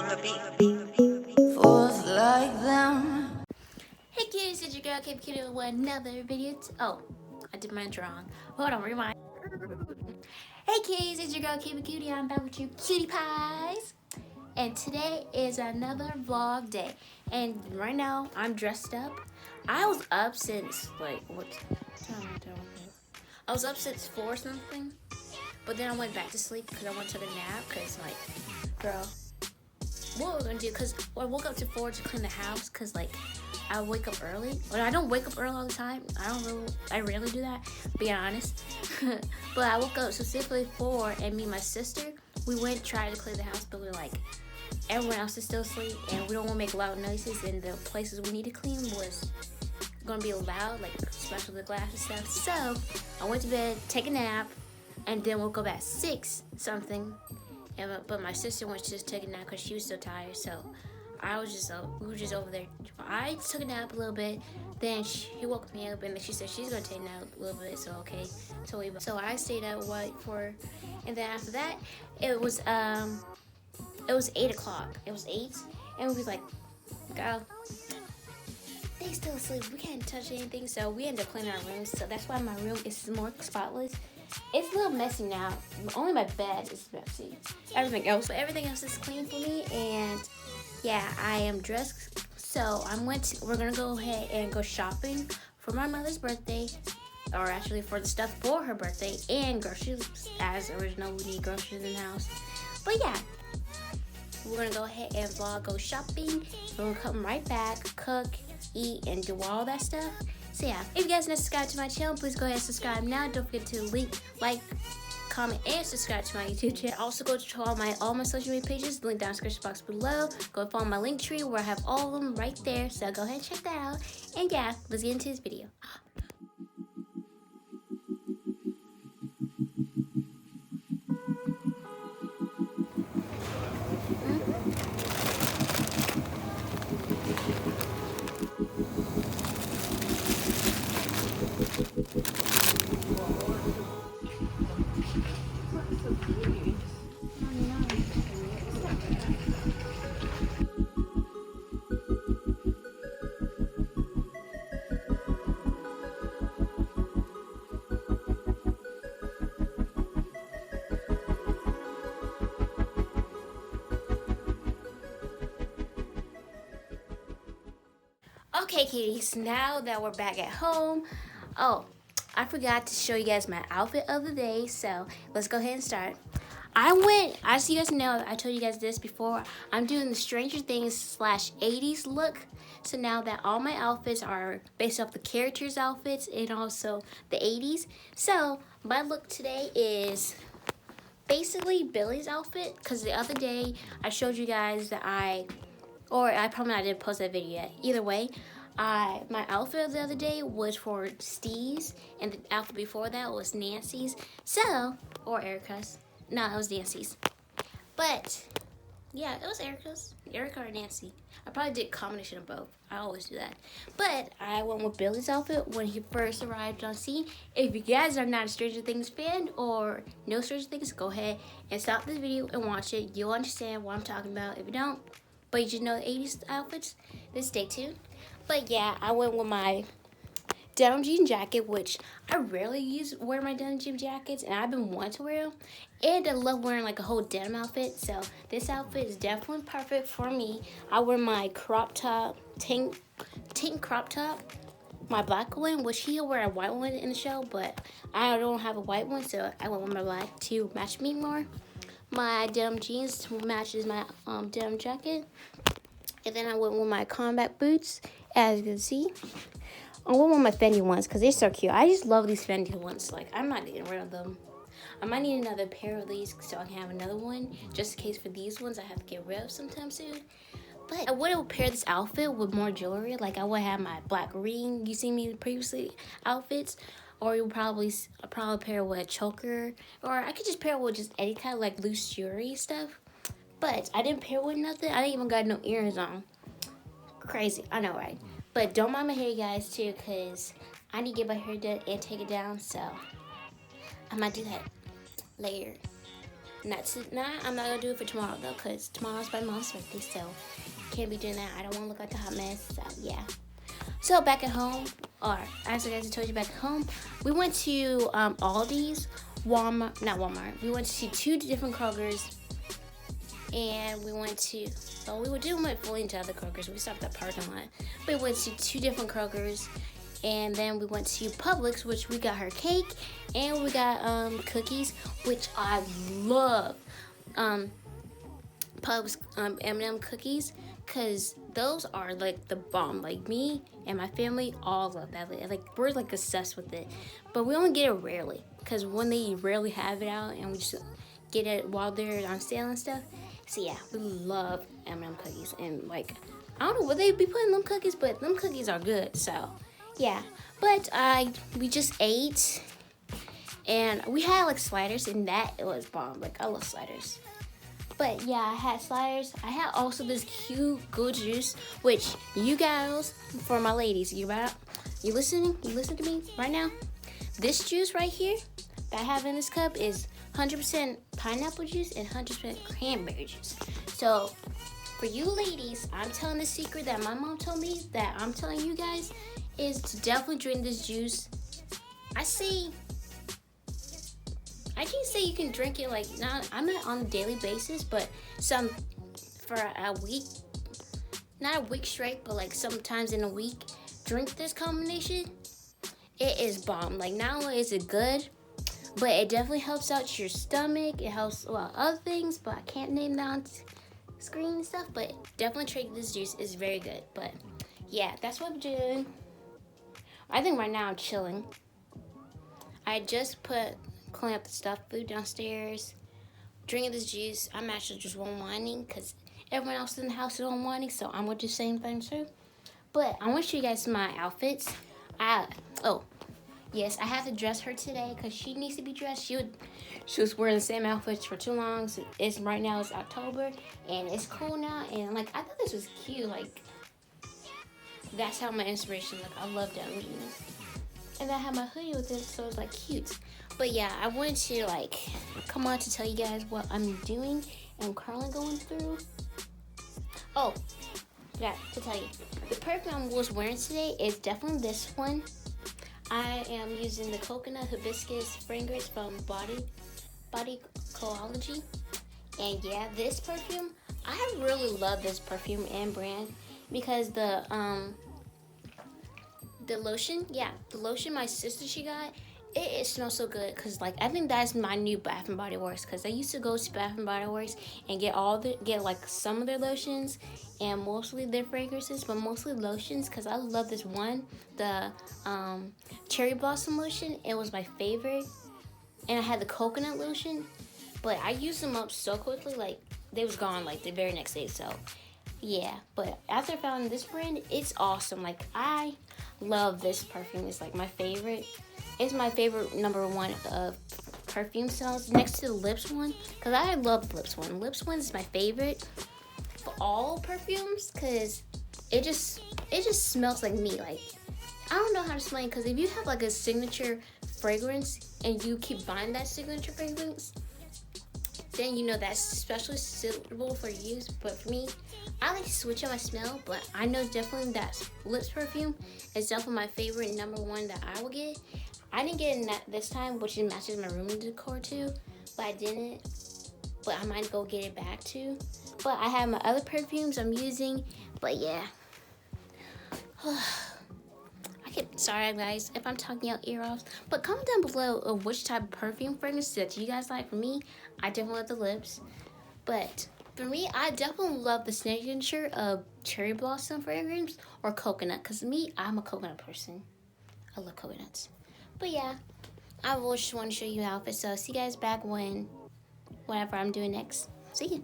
Forth like them. Hey kids, it's your girl Kpcutie with another video. Oh, I did my drawing. Hold on, rewind. Hey kids, it's your girl Kpcutie. I'm back with you cutie pies. And today is another vlog day. And right now, I'm dressed up. I was up since, like, what time am I doing? I was up since 4 or something. But then I went back to sleep because I went to take a nap. Because, like, girl, what we're gonna do, because I woke up to 4 to clean the house, because like I wake up early. Well, I don't wake up early all the time. I rarely do that, being honest. But I woke up specifically 4, and me and my sister, we went try to clean the house, but we're like, everyone else is still asleep and we don't want to make loud noises, and the places we need to clean was gonna be loud, like especially the glass and stuff. So I went to bed, take a nap, and then woke up at 6 something. But my sister went to just take a nap because she was so tired. So we were just over there. I took a nap a little bit. Then she woke me up, and then she said she's gonna take a nap a little bit. So okay, so I stayed up for her. And then after that, it was 8 o'clock. It was 8, and we was like, girl, they still asleep. We can't touch anything. So we ended up cleaning our rooms. So that's why my room is more spotless. It's a little messy now. Only my bed is messy. Everything else is clean for me. And yeah, I am dressed. So we're gonna go ahead and go shopping for my mother's birthday, or actually for the stuff for her birthday, and groceries. As original, we need groceries in the house. But yeah, we're gonna go ahead and go shopping. We're gonna come right back, cook, eat, and do all that stuff. So yeah, if you guys are not subscribed to my channel, please go ahead and subscribe now. Don't forget to like, comment, and subscribe to my YouTube channel. Also go to all my social media pages, link down in the description box below. Go follow my link tree where I have all of them right there. So go ahead and check that out. And yeah, let's get into this video. Okay, kitties, now that we're back at home, I forgot to show you guys my outfit of the day, so let's go ahead and start. As you guys know, I told you guys this before, I'm doing the Stranger Things / 80s look. So now that all my outfits are based off the characters' outfits and also the 80s. So my look today is basically Billy's outfit, because the other day I showed you guys that I probably not didn't post that video yet. Either way, my outfit of the other day was for Steve's, and the outfit before that was Nancy's. Or Erica's. No, it was Nancy's. But yeah, it was Erica or Nancy. I probably did a combination of both. I always do that. But I went with Billy's outfit when he first arrived on scene. If you guys are not a Stranger Things fan or know Stranger Things, go ahead and stop this video and watch it. You'll understand what I'm talking about. If you don't, but you just know the 80s outfits, then stay tuned. But yeah, I went with my denim jean jacket, which I rarely wear my denim jean jackets, and I've been wanting to wear them. And I love wearing like a whole denim outfit, so this outfit is definitely perfect for me. I wear my crop top, tank crop top, my black one, which he'll wear a white one in the show, but I don't have a white one, so I went with my black to match me more. My denim jeans matches my denim jacket. And then I went with my combat boots, as you can see. I went with my Fendi ones because they're so cute. I just love these Fendi ones. Like, I'm not getting rid of them. I might need another pair of these so I can have another one. Just in case for these ones I have to get rid of sometime soon. But I would have paired this outfit with more jewelry. Like, I would have my black ring you see me previously outfits. Or you would probably pair with a choker. Or I could just pair with just any kind of like loose jewelry stuff. But I didn't pair with nothing. I didn't even got no earrings on. Crazy, I know, right? But don't mind my hair, guys, too, because I need to get my hair done and take it down. So I might do that later. I'm not gonna do it for tomorrow though, cause tomorrow's my mom's birthday, so can't be doing that. I don't want to look like a hot mess. So yeah. So back at home, or as I told you, back at home, we went to Aldi's, Walmart, not Walmart. We went to see 2 different Krogers, and we went fully into other Krogers. We stopped at the parking lot, but we went to 2 different Krogers, and then we went to Publix, which we got her cake, and we got cookies, which I love. Publix M&M cookies, cause those are like the bomb. Like me and my family all love that. Like we're like obsessed with it, but we only get it rarely, cause when they rarely have it out, and we just get it while they're on sale and stuff. So yeah, we love M&M cookies, and like I don't know what they be putting in them cookies, but them cookies are good. So yeah, but we just ate, and we had like sliders, and that it was bomb. Like I love sliders. But yeah, I had sliders. I had also this cute good juice, which you guys, for my ladies, you listening? You listen to me right now? This juice right here that I have in this cup is 100% pineapple juice and 100% cranberry juice. So for you ladies, I'm telling the secret that my mom told me that I'm telling you guys is to definitely drink this juice. I can say you can drink it like I'm not on a daily basis, but for a week, not a week straight, but like sometimes in a week, drink this combination. It is bomb. Like not only is it good, but it definitely helps out your stomach. It helps a lot of other things, but I can't name that on screen and stuff. But definitely drink this juice. It's very good. But yeah, that's what I'm doing. I think right now I'm chilling. I just clean up the stuffed food downstairs, drinking this juice. I'm actually just unwinding because everyone else in the house is unwinding, so I'm going to do the same thing too. But I want to show you guys my outfits. Yes, I have to dress her today because she needs to be dressed. She was wearing the same outfits for too long. So right now it's October and it's cool now, and like I thought this was cute. Like that's how my inspiration. Like I love that. And I have my hoodie with it, so it's like cute. But yeah, I wanted to like come on to tell you guys what I'm doing and currently going through. Oh, yeah, to tell you, the perfume I was wearing today is definitely this one. I am using the coconut hibiscus fragrance from Body Ecology. And yeah, this perfume, I really love this perfume and brand because the lotion my sister she got, it smells so good because like I think that's my new Bath and Body Works because I used to go to Bath and Body Works and get like some of their lotions and mostly their fragrances, but mostly lotions because I love this one, the cherry blossom lotion. It was my favorite, and I had the coconut lotion, but I used them up so quickly, like they was gone like the very next day. So yeah, but after I found this brand, it's awesome. Like I love this perfume. It's like my favorite. It's my favorite number one of perfume smells next to the lips one, because I love the lips one. Lips one is my favorite for all perfumes because it just smells like me. Like I don't know how to explain, because if you have like a signature fragrance and you keep buying that signature fragrance, then you know that's especially suitable for use. But for me, I like to switch up my smell, but I know definitely that lips perfume is definitely my favorite number one that I will get. I didn't get it this time, which matches my room decor too, but I didn't. But I might go get it back too. But I have my other perfumes I'm using, but yeah. Sorry guys if I'm talking out ear offs, but comment down below of which type of perfume fragrance that you guys like. For me, I definitely love the lips, but for me, I definitely love the signature of cherry blossom fragrance or coconut, because me, I'm a coconut person. I love coconuts. But yeah, I will just want to show you outfits, so see you guys back whenever I'm doing next. See you.